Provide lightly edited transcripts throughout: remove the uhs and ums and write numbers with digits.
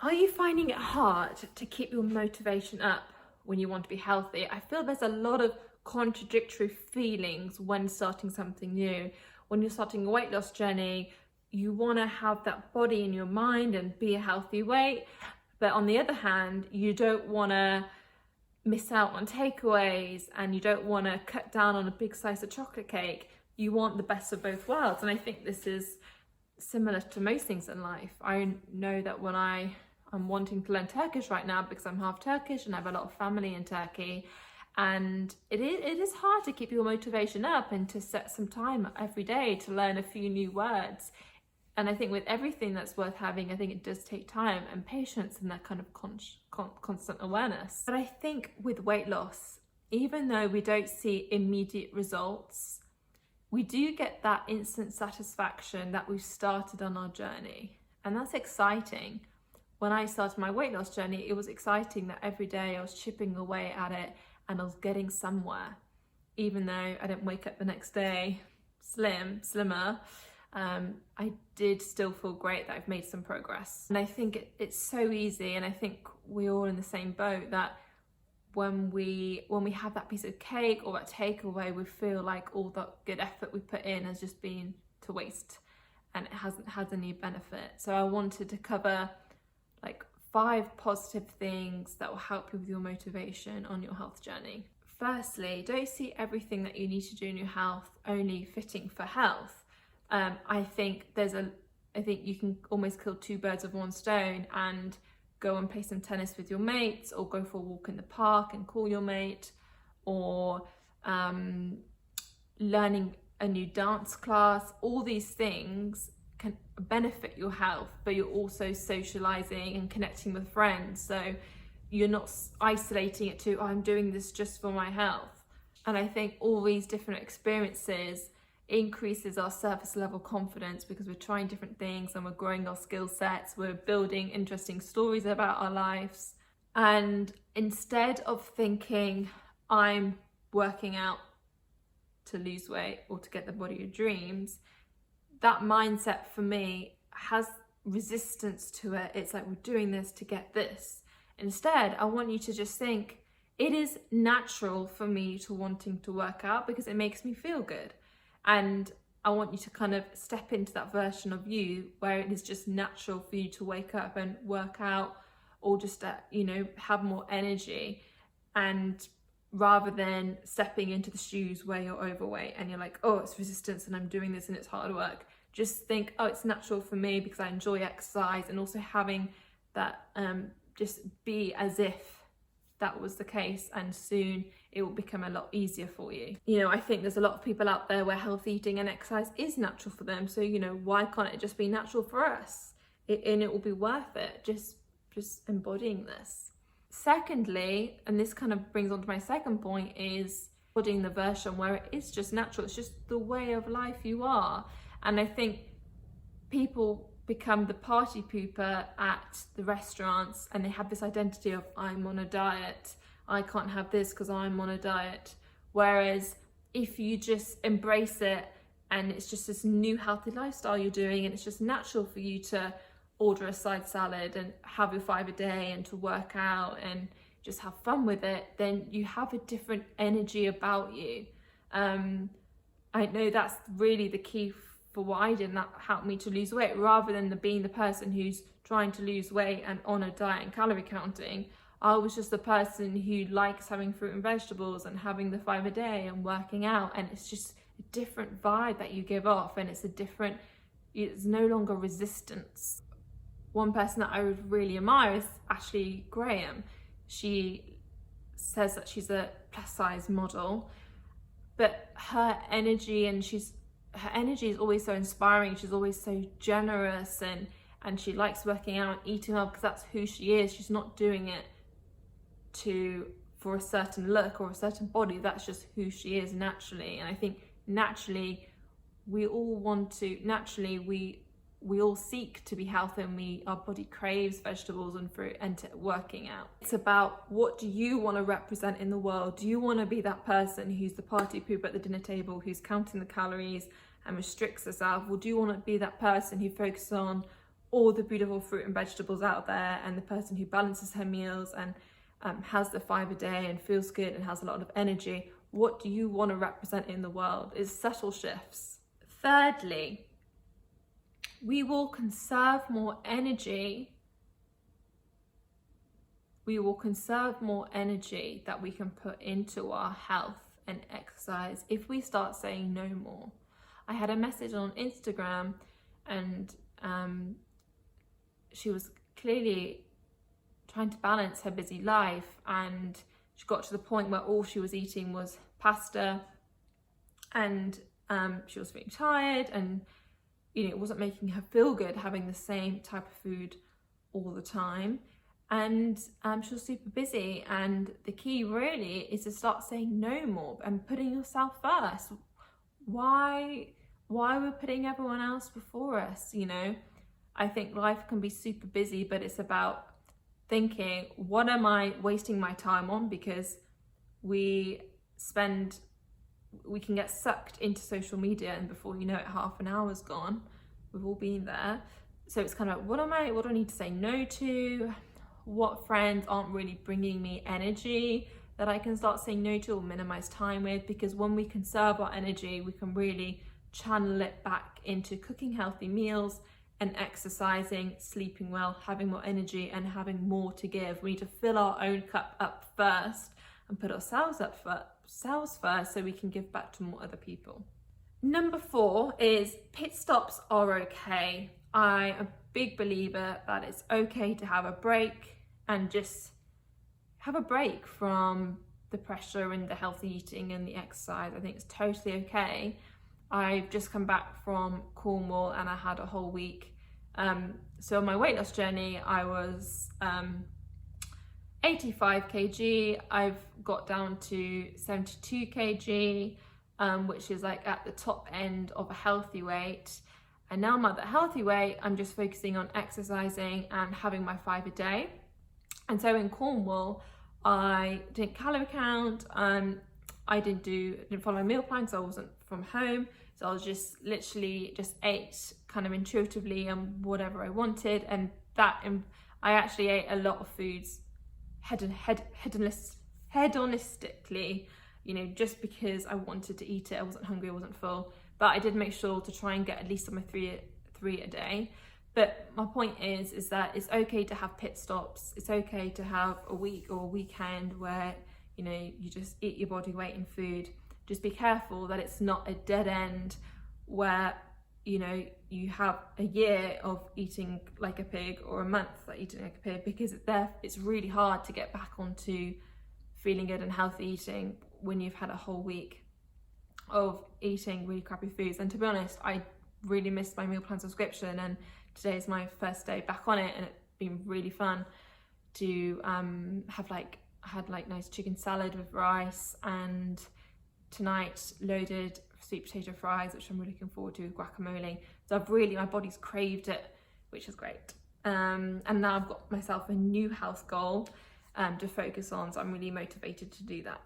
Are you finding it hard to keep your motivation up when you want to be healthy? I feel there's a lot of contradictory feelings when starting something new. When you're starting a weight loss journey, you want to have that body in your mind and be a healthy weight. But on the other hand, you don't want to miss out on takeaways and you don't want to cut down on a big slice of chocolate cake. You want the best of both worlds. And I think this is similar to most things in life. I know that when I'm wanting to learn Turkish right now because I'm half Turkish and I have a lot of family in Turkey, and it is hard to keep your motivation up and to set some time every day to learn a few new words. And I think with everything that's worth having, I think it does take time and patience and that kind of constant awareness. But I think with weight loss, even though we don't see immediate results, we do get that instant satisfaction that we've started on our journey. And that's exciting. When I started my weight loss journey, it was exciting that every day I was chipping away at it and I was getting somewhere. Even though I didn't wake up the next day slimmer, I did still feel great that I've made some progress. And I think it's so easy, and I think we're all in the same boat, that when we have that piece of cake or that takeaway, we feel like all that good effort we put in has just been to waste and it hasn't had any benefit. So I wanted to cover like 5 positive things that will help you with your motivation on your health journey. Firstly, don't see everything that you need to do in your health only fitting for health. I think you can almost kill 2 birds with 1 stone and go and play some tennis with your mates, or go for a walk in the park and call your mate, or learning a new dance class. All these things can benefit your health, but you're also socializing and connecting with friends. So you're not isolating it to, oh, I'm doing this just for my health. And I think all these different experiences increases our surface level confidence because we're trying different things and we're growing our skill sets, we're building interesting stories about our lives. And instead of thinking I'm working out to lose weight or to get the body of dreams, that mindset for me has resistance to it. It's like, we're doing this to get this. Instead, I want you to just think, it is natural for me to wanting to work out because it makes me feel good. And I want you to kind of step into that version of you where it is just natural for you to wake up and work out, or just have more energy. And rather than stepping into the shoes where you're overweight and you're like, oh, it's resistance and I'm doing this and it's hard work, just think, oh, it's natural for me because I enjoy exercise. And also having that just be as if that was the case, and soon it will become a lot easier for you. I think there's a lot of people out there where health eating and exercise is natural for them. So, why can't it just be natural for us? And it will be worth it, just embodying this. Secondly, and this kind of brings on to my second point, is embodying the version where it is just natural. It's just the way of life you are. And I think people become the party pooper at the restaurants and they have this identity of, I'm on a diet, I can't have this because I'm on a diet. Whereas if you just embrace it and it's just this new healthy lifestyle you're doing, and it's just natural for you to order a side salad and have your 5 a day and to work out and just have fun with it, then you have a different energy about you. I know that's really the key for what I did, and that helped me to lose weight, rather than being the person who's trying to lose weight and on a diet and calorie counting. I was just the person who likes having fruit and vegetables and having the 5 a day and working out, and it's just a different vibe that you give off, and it's no longer resistance. One person that I would really admire is Ashley Graham. She says that she's a plus size model, but her energy is always so inspiring. She's always so generous, and she likes working out and eating well because that's who she is. She's not doing it for a certain look or a certain body. That's just who she is naturally. And I think naturally we all seek to be healthy, and our body craves vegetables and fruit and working out. It's about, what do you want to represent in the world? Do you want to be that person who's the party pooper at the dinner table, who's counting the calories and restricts herself? Or do you want to be that person who focuses on all the beautiful fruit and vegetables out there, and the person who balances her meals and has the 5 a day and feels good and has a lot of energy. What do you want to represent in the world? Is subtle shifts. Thirdly, we will conserve more energy. We will conserve more energy that we can put into our health and exercise if we start saying no more. I had a message on Instagram, and she was clearly trying to balance her busy life, and she got to the point where all she was eating was pasta, and she was feeling tired, and it wasn't making her feel good having the same type of food all the time. And she was super busy, and the key really is to start saying no more and putting yourself first. Why we're putting everyone else before us? I think life can be super busy, but it's about thinking, what am I wasting my time on? Because we can get sucked into social media, and before you know it, half an hour's gone. We've all been there. So it's kind of like, what do I need to say no to? What friends aren't really bringing me energy that I can start saying no to or minimize time with? Because when we conserve our energy, we can really channel it back into cooking healthy meals and exercising, sleeping well, having more energy, and having more to give. We need to fill our own cup up first and put ourselves first so we can give back to more other people. Number 4 is pit stops are okay. I am a big believer that it's okay to have a break and just have a break from the pressure and the healthy eating and the exercise. I think it's totally okay. I've just come back from Cornwall and I had a whole week. So on my weight loss journey, I was 85 kg. I've got down to 72 kg, which is like at the top end of a healthy weight. And now I'm at the healthy weight. I'm just focusing on exercising and having my 5 a day. And so in Cornwall, I didn't calorie count. I didn't follow my meal plan, so I wasn't from home. So I was just literally just ate kind of intuitively and whatever I wanted. And I actually ate a lot of foods hedonistically, just because I wanted to eat it. I wasn't hungry, I wasn't full. But I did make sure to try and get at least on my three a day. But my point is that it's okay to have pit stops. It's okay to have a week or a weekend where, you just eat your body weight in food. Just be careful that it's not a dead end where, you have a year of eating like a pig or a month like eating like a pig, because it's really hard to get back onto feeling good and healthy eating when you've had a whole week of eating really crappy foods. And to be honest, I really missed my meal plan subscription, and today is my first day back on it, and it's been really fun to I had nice chicken salad with rice, and tonight loaded sweet potato fries, which I'm really looking forward to, with guacamole. So my body's craved it, which is great. And now I've got myself a new health goal to focus on, so I'm really motivated to do that.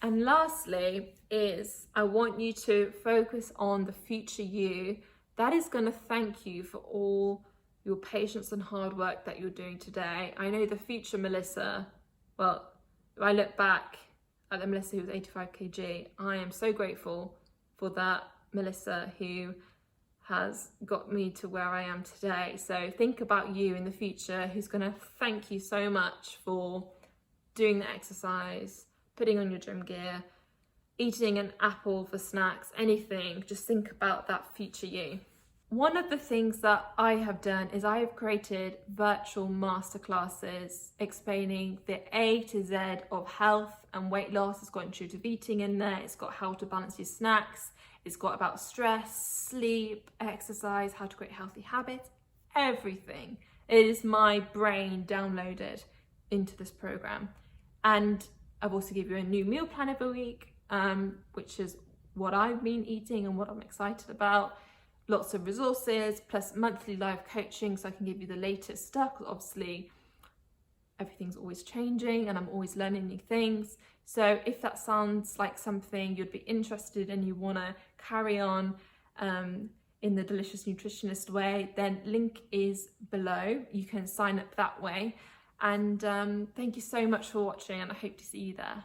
And lastly is I want you to focus on the future you that is going to thank you for all your patience and hard work that you're doing today. I know the future Melissa, well, if I look back at the Melissa who was 85 kg, I am so grateful for that Melissa who has got me to where I am today. So think about you in the future who's going to thank you so much for doing the exercise, putting on your gym gear, eating an apple for snacks, anything. Just think about that future you. One of the things that I have done is I have created virtual masterclasses explaining the A to Z of health and weight loss. It's got intuitive eating in there. It's got how to balance your snacks. It's got about stress, sleep, exercise, how to create healthy habits, everything. It is my brain downloaded into this program. And I've also given you a new meal plan every week, which is what I've been eating and what I'm excited about. Lots of resources, plus monthly live coaching, so I can give you the latest stuff. Obviously, everything's always changing and I'm always learning new things. So if that sounds like something you'd be interested in, you want to carry on in the Delicious Nutritionist way, then link is below. You can sign up that way. And thank you so much for watching, and I hope to see you there.